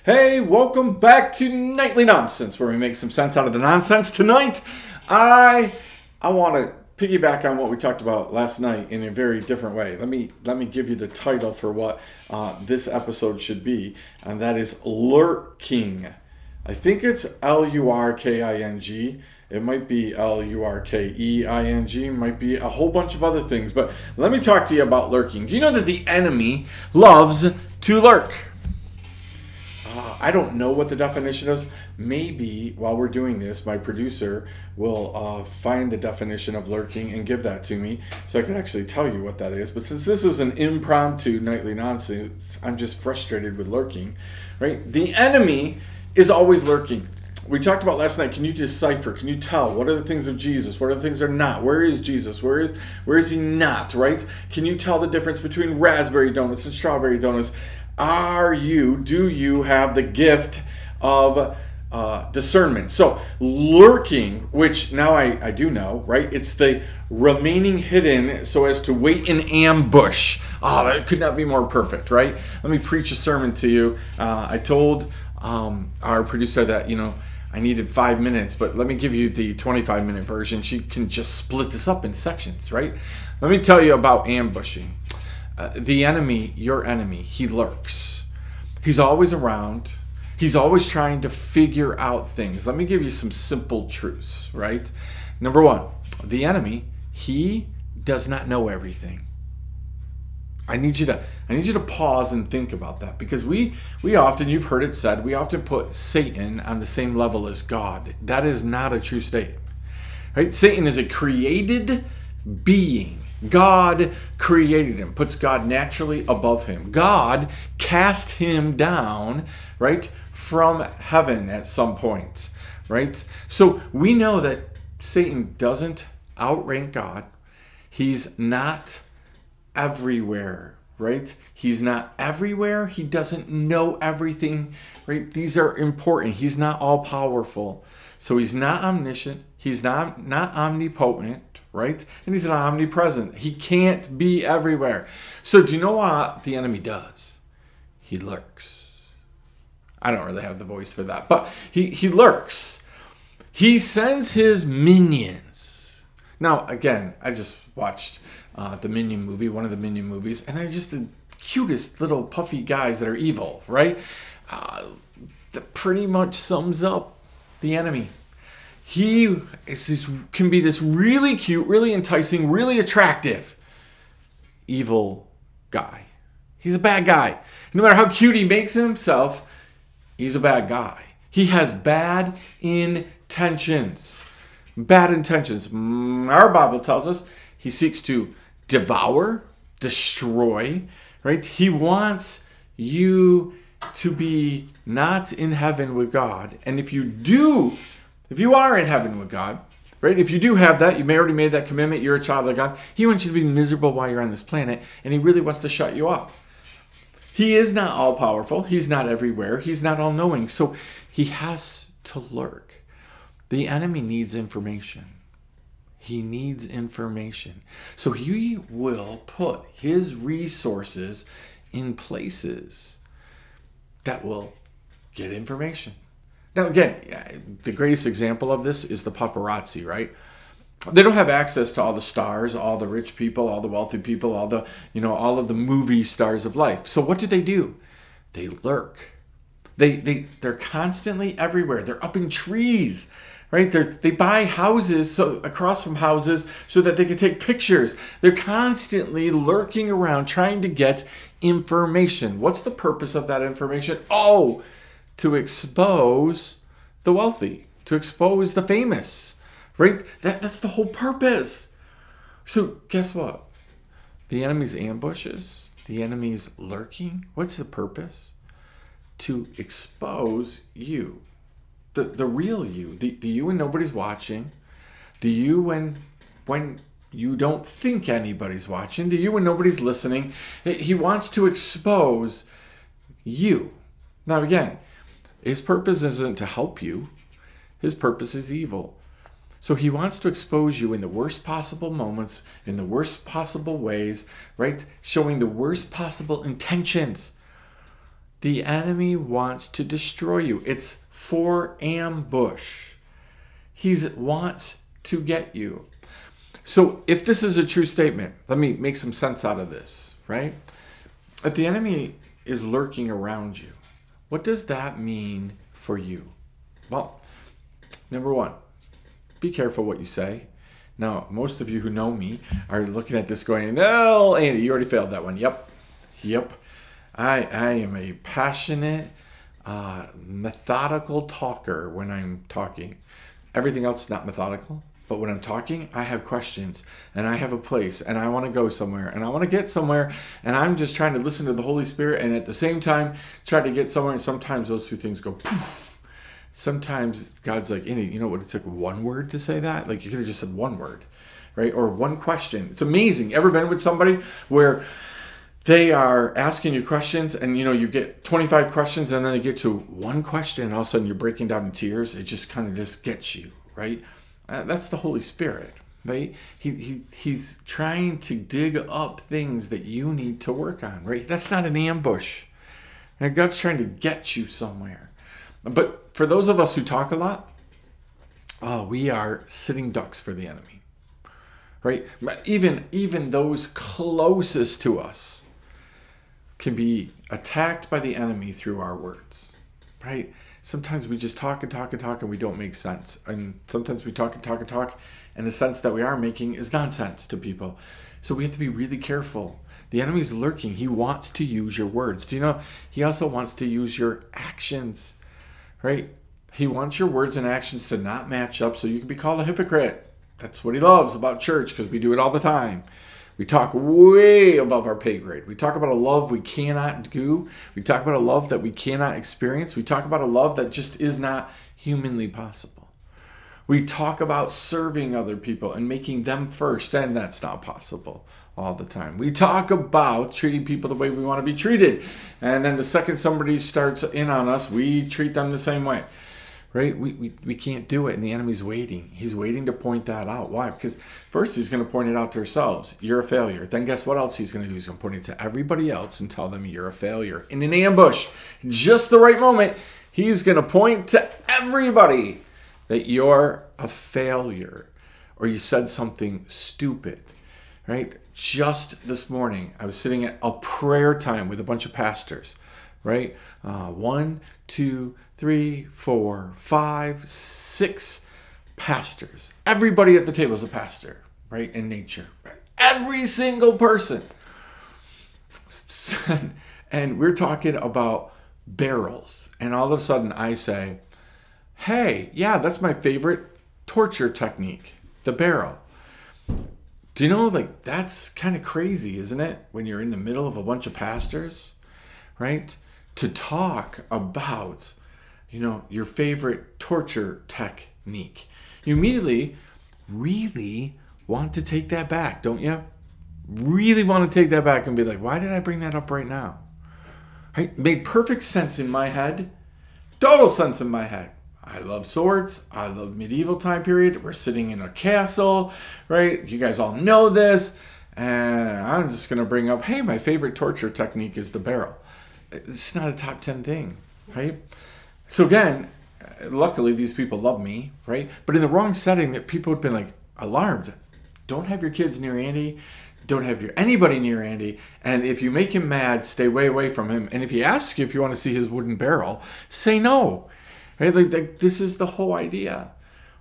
Hey, welcome back to Nightly Nonsense, where we make some sense out of the nonsense. Tonight, I want to piggyback on what we talked about last night in a very different way. Let me give you the title for what this episode should be, and that is Lurking. I think it's Lurking. It might be Lurkeing. It might be a whole bunch of other things, but let me talk to you about lurking. Do you know that the enemy loves to lurk? I don't know what the definition is. Maybe while we're doing this, my producer will find the definition of lurking and give that to me so I can actually tell you what that is. But since this is an impromptu nightly nonsense, I'm just frustrated with lurking, right? The enemy is always lurking. We talked about last night, can you decipher, can you tell what are the things of Jesus, what are the things that are not? Where is Jesus? Where is he not, right? Can you tell the difference between raspberry donuts and strawberry donuts? Do you have the gift of discernment? So lurking, which now I do know, right? It's the remaining hidden so as to wait in ambush. Oh, that could not be more perfect, right? Let me preach a sermon to you. I told our producer that, I needed 5 minutes, but let me give you the 25-minute version. She can just split this up in sections, right? Let me tell you about ambushing. The enemy, your enemy, he lurks. He's always around. He's always trying to figure out things. Let me give you some simple truths, right? Number one, the enemy, he does not know everything. I need you to pause and think about that, because we often, you've heard it said, we often put Satan on the same level as God. That is not a true statement, right? Satan is a created being. God created him, puts God naturally above him. God cast him down, right, from heaven at some point, right? So we know that Satan doesn't outrank God. He's not everywhere, right? He's not everywhere. He doesn't know everything, right? These are important. He's not all powerful. So he's not omniscient. He's not omnipotent, right? And he's not omnipresent. He can't be everywhere. So do you know what the enemy does? He lurks. I don't really have the voice for that, but he lurks. He sends his minions. Now, again, I just watched the Minion movie, one of the Minion movies, and they're just the cutest little puffy guys that are evil, right? That pretty much sums up the enemy. He can be this really cute, really enticing, really attractive, evil guy. He's a bad guy. No matter how cute he makes himself, he's a bad guy. He has bad intentions. Bad intentions. Our Bible tells us he seeks to devour, destroy, right? He wants you to be not in heaven with God. And if you are in heaven with God, right? If you do have that, you may already made that commitment, you're a child of God. He wants you to be miserable while you're on this planet, and he really wants to shut you up. He is not all-powerful. He's not everywhere. He's not all-knowing. So he has to lurk. The enemy needs information. He needs information. So he will put his resources in places that will get information. Now, again, the greatest example of this is the paparazzi, right? They don't have access to all the stars, all the rich people, all the wealthy people, all of the movie stars of life. So what do? They lurk. They're constantly everywhere. They're up in trees, right? They buy houses across from houses so that they can take pictures. They're constantly lurking around trying to get information. What's the purpose of that information? Oh, to expose the wealthy, to expose the famous, right? That's the whole purpose. So guess what? The enemy's ambushes, the enemy's lurking, what's the purpose? To expose you, the real you, the you when nobody's watching, the you when you don't think anybody's watching, the you when nobody's listening. He wants to expose you. Now again, his purpose isn't to help you. His purpose is evil. So he wants to expose you in the worst possible moments, in the worst possible ways, right? Showing the worst possible intentions. The enemy wants to destroy you. It's for ambush. He wants to get you. So if this is a true statement, let me make some sense out of this, right? If the enemy is lurking around you, what does that mean for you? Well, number one, be careful what you say. Now, most of you who know me are looking at this going, no, Andy, you already failed that one. Yep. I am a passionate, methodical talker when I'm talking. Everything else is not methodical. But when I'm talking, I have questions and I have a place and I want to go somewhere and I want to get somewhere and I'm just trying to listen to the Holy Spirit and at the same time try to get somewhere, and sometimes those two things go poof. Sometimes God's like, you know what, it took one word to say that? Like you could have just said one word, right? Or one question. It's amazing. Ever been with somebody where they are asking you questions and you get 25 questions and then they get to one question and all of a sudden you're breaking down in tears? It just kind of just gets you, right? That's the Holy Spirit, right? He's trying to dig up things that you need to work on, right? That's not an ambush. And God's trying to get you somewhere. But for those of us who talk a lot, we are sitting ducks for the enemy, right? Even those closest to us can be attacked by the enemy through our words, right? Sometimes we just talk and talk and talk and we don't make sense. And sometimes we talk and talk and talk and the sense that we are making is nonsense to people. So we have to be really careful. The enemy is lurking. He wants to use your words. Do you know? He also wants to use your actions, right? He wants your words and actions to not match up so you can be called a hypocrite. That's what he loves about church because we do it all the time. We talk way above our pay grade. We talk about a love we cannot do. We talk about a love that we cannot experience. We talk about a love that just is not humanly possible. We talk about serving other people and making them first, and that's not possible all the time. We talk about treating people the way we want to be treated. And then the second somebody starts in on us, we treat them the same way. Right? We can't do it, and the enemy's waiting. He's waiting to point that out. Why? Because first he's going to point it out to ourselves. You're a failure. Then guess what else he's going to do? He's going to point it to everybody else and tell them you're a failure. In an ambush, just the right moment, he's going to point to everybody that you're a failure or you said something stupid. Right? Just this morning, I was sitting at a prayer time with a bunch of pastors. Right? 1, 2, 3, 4, 5, 6 pastors. Everybody at the table is a pastor, right? In nature. Right? Every single person. And we're talking about barrels. And all of a sudden I say, hey, yeah, that's my favorite torture technique, the barrel. Do you know, like, that's kind of crazy, isn't it? When you're in the middle of a bunch of pastors, right? To talk about, your favorite torture technique. You immediately really want to take that back, don't you? Really want to take that back and be like, why did I bring that up right now? Right? Made perfect sense in my head. Total sense in my head. I love swords. I love medieval time period. We're sitting in a castle, right? You guys all know this. And I'm just going to bring up, hey, my favorite torture technique is the barrel. It's not a top 10 thing, right? So again, luckily these people love me, right? But in the wrong setting, that people would have been like alarmed. Don't have your kids near Andy. Don't have anybody near Andy. And if you make him mad, stay way away from him. And if he asks you if you want to see his wooden barrel, say no. Right? Like this is the whole idea,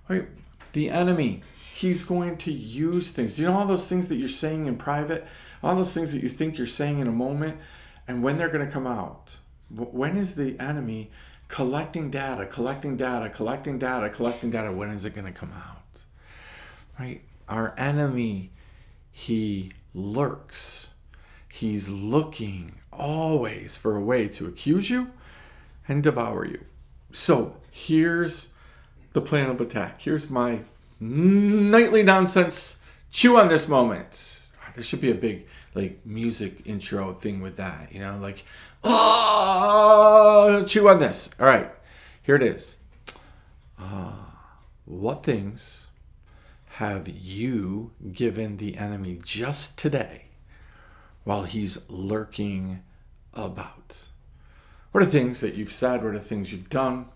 right? The enemy, he's going to use things. Do you know all those things that you're saying in private? All those things that you think you're saying in a moment? And when they're going to come out? When is the enemy collecting data? When is it going to come out? Right? Our enemy, he lurks. He's looking always for a way to accuse you and devour you. So here's the plan of attack. Here's my nightly nonsense. Chew on this moment. There should be a big music intro thing with that, chew on this. All right, here it is. What things have you given the enemy just today while he's lurking about? What are the things that you've said? What are the things you've done?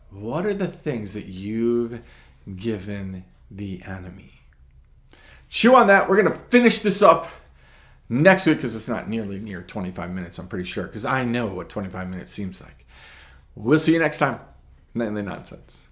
What are the things that you've given the enemy? Chew on that. We're going to finish this up next week because it's not near 25 minutes, I'm pretty sure, because I know what 25 minutes seems like. We'll see you next time. Nightly Nonsense.